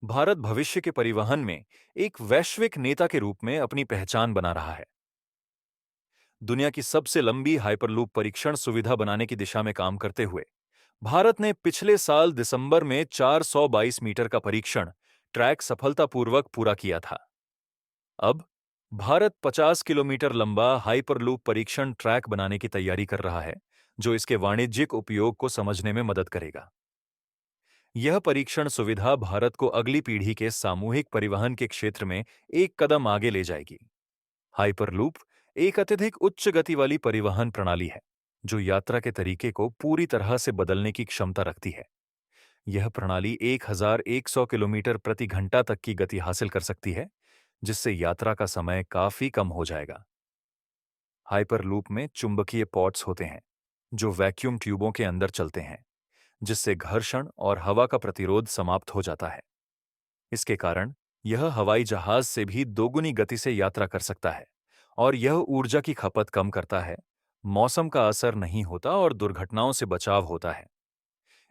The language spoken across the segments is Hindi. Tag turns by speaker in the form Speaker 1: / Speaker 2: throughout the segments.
Speaker 1: भारत भविष्य के परिवहन में एक वैश्विक नेता के रूप में अपनी पहचान बना रहा है। दुनिया की सबसे लंबी हाइपरलूप परीक्षण सुविधा बनाने की दिशा में काम करते हुए भारत ने पिछले साल दिसंबर में 422 मीटर का परीक्षण ट्रैक सफलतापूर्वक पूरा किया था। अब भारत 50 किलोमीटर लंबा हाइपरलूप परीक्षण ट्रैक बनाने की तैयारी कर रहा है, जो इसके वाणिज्यिक उपयोग को समझने में मदद करेगा। यह परीक्षण सुविधा भारत को अगली पीढ़ी के सामूहिक परिवहन के क्षेत्र में एक कदम आगे ले जाएगी। हाइपरलूप एक अत्यधिक उच्च गति वाली परिवहन प्रणाली है, जो यात्रा के तरीके को पूरी तरह से बदलने की क्षमता रखती है। यह प्रणाली 1100 किलोमीटर प्रति घंटा तक की गति हासिल कर सकती है, जिससे यात्रा का समय काफी कम हो जाएगा। हाइपरलूप में चुंबकीय पॉड्स होते हैं, जो वैक्यूम ट्यूबों के अंदर चलते हैं, जिससे घर्षण और हवा का प्रतिरोध समाप्त हो जाता है। इसके कारण यह हवाई जहाज से भी दोगुनी गति से यात्रा कर सकता है और यह ऊर्जा की खपत कम करता है, मौसम का असर नहीं होता और दुर्घटनाओं से बचाव होता है।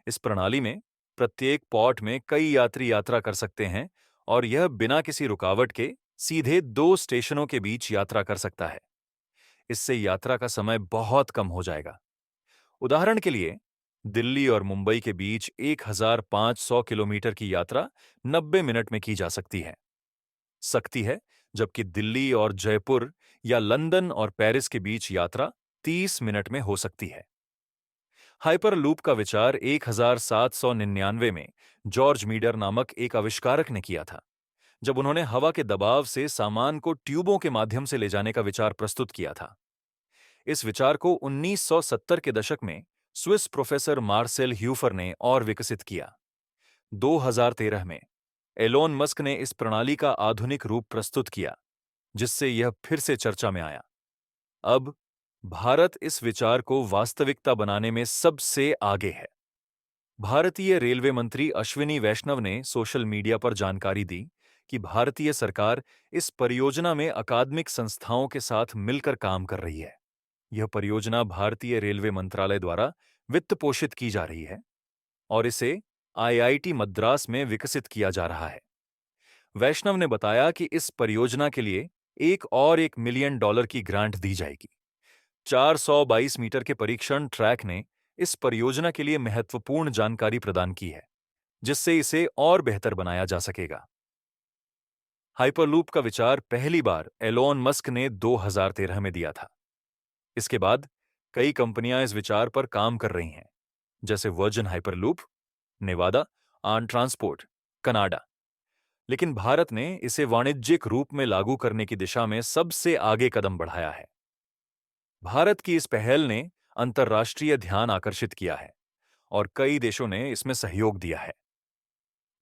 Speaker 1: इस प्रणाली में प्रत्येक पॉट में कई यात्री यात्रा कर सकते हैं और यह बिना किसी रुकावट के सीधे दो स्टेशनों के बीच यात्रा कर सकता है। इससे यात्रा का समय बहुत कम हो जाएगा। उदाहरण के लिए, दिल्ली और मुंबई के बीच 1500 किलोमीटर की यात्रा 90 मिनट में की जा सकती है, जबकि दिल्ली और जयपुर या लंदन और पेरिस के बीच यात्रा 30 मिनट में हो सकती है। हाइपरलूप का विचार 1799 में जॉर्ज मीडर नामक एक आविष्कारक ने किया था, जब उन्होंने हवा के दबाव से सामान को ट्यूबों के माध्यम से ले जाने का विचार प्रस्तुत किया था। इस विचार को 1970 के दशक में स्विस प्रोफेसर मार्सेल ह्यूफर ने और विकसित किया। 2013 में एलोन मस्क ने इस प्रणाली का आधुनिक रूप प्रस्तुत किया, जिससे यह फिर से चर्चा में आया। अब भारत इस विचार को वास्तविकता बनाने में सबसे आगे है। भारतीय रेलवे मंत्री अश्विनी वैष्णव ने सोशल मीडिया पर जानकारी दी कि भारतीय सरकार इस परियोजना में अकादमिक संस्थाओं के साथ मिलकर काम कर रही है। यह परियोजना भारतीय रेलवे मंत्रालय द्वारा वित्त पोषित की जा रही है और इसे आईआईटी मद्रास में विकसित किया जा रहा है। वैष्णव ने बताया कि इस परियोजना के लिए $1 मिलियन की ग्रांट दी जाएगी। 422 मीटर के परीक्षण ट्रैक ने इस परियोजना के लिए महत्वपूर्ण जानकारी प्रदान की है, जिससे इसे और बेहतर बनाया जा सकेगा। हाइपरलूप का विचार पहली बार एलोन मस्क ने 2013 में दिया था। इसके बाद कई कंपनियां इस विचार पर काम कर रही हैं, जैसे वर्जिन हाइपरलूप, नेवादा, आर्म ट्रांसपोर्ट, कनाडा। लेकिन भारत ने इसे वाणिज्यिक रूप में लागू करने की दिशा में सबसे आगे कदम बढ़ाया है। भारत की इस पहल ने अंतर्राष्ट्रीय ध्यान आकर्षित किया है और कई देशों ने इसमें सहयोग दिया है।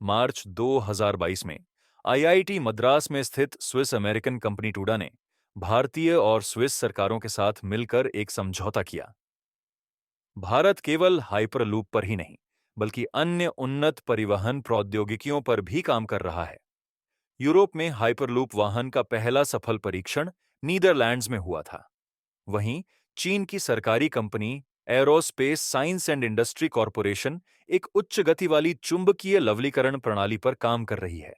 Speaker 1: मार्च 2022 में आईआईटी मद्रास में स्थित स्विस अमेरिकन कंपनी टूडा ने भारतीय और स्विस सरकारों के साथ मिलकर एक समझौता किया। भारत केवल हाइपरलूप पर ही नहीं, बल्कि अन्य उन्नत परिवहन प्रौद्योगिकियों पर भी काम कर रहा है। यूरोप में हाइपरलूप वाहन का पहला सफल परीक्षण नीदरलैंड्स में हुआ था। वहीं चीन की सरकारी company aerospace science and industry corporation एक उच्च गति वाली चुंबकीय लवलीकरण प्रणाली पर काम कर रही है।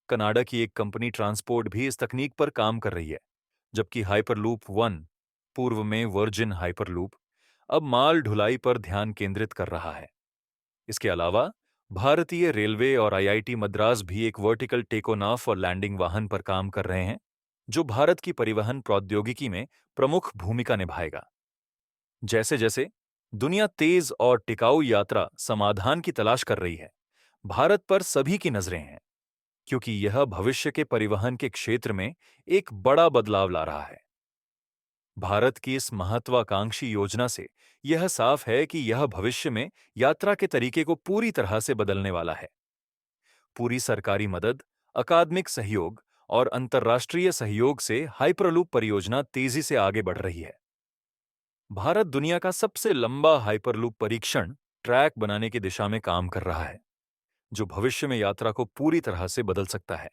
Speaker 1: कनाडा की एक कंपनी ट्रांसपोर्ट भी इस तकनीक पर काम कर रही है, जबकि हाइपरलूप वन, पूर्व में वर्जिन हाइपरलूप, अब माल ढुलाई पर ध्यान केंद्रित कर रहा है। इसके अलावा भारतीय रेलवे और आईआईटी मद्रास भी एक वर्टिकल टेक ऑफ और लैंडिंग वाहन पर काम कर रहे हैं, जो भारत की परिवहन प्रौद्योगिकी में प्रमुख भूमिका निभाएगा। जैसे जैसे दुनिया तेज और टिकाऊ यात्रा समाधान की तलाश कर रही है, भारत पर सभी की नजरें हैं, क्योंकि यह भविष्य के परिवहन के क्षेत्र में एक बड़ा बदलाव ला रहा है। भारत की इस महत्वाकांक्षी योजना से यह साफ है कि यह भविष्य में यात्रा के तरीके को पूरी तरह से बदलने वाला है। पूरी सरकारी मदद, अकादमिक सहयोग और अंतर्राष्ट्रीय सहयोग से हाइपरलूप परियोजना तेजी से आगे बढ़ रही है। भारत दुनिया का सबसे लंबा हाइपरलूप परीक्षण ट्रैक बनाने की दिशा में काम कर रहा है, जो भविष्य में यात्रा को पूरी तरह से बदल सकता है।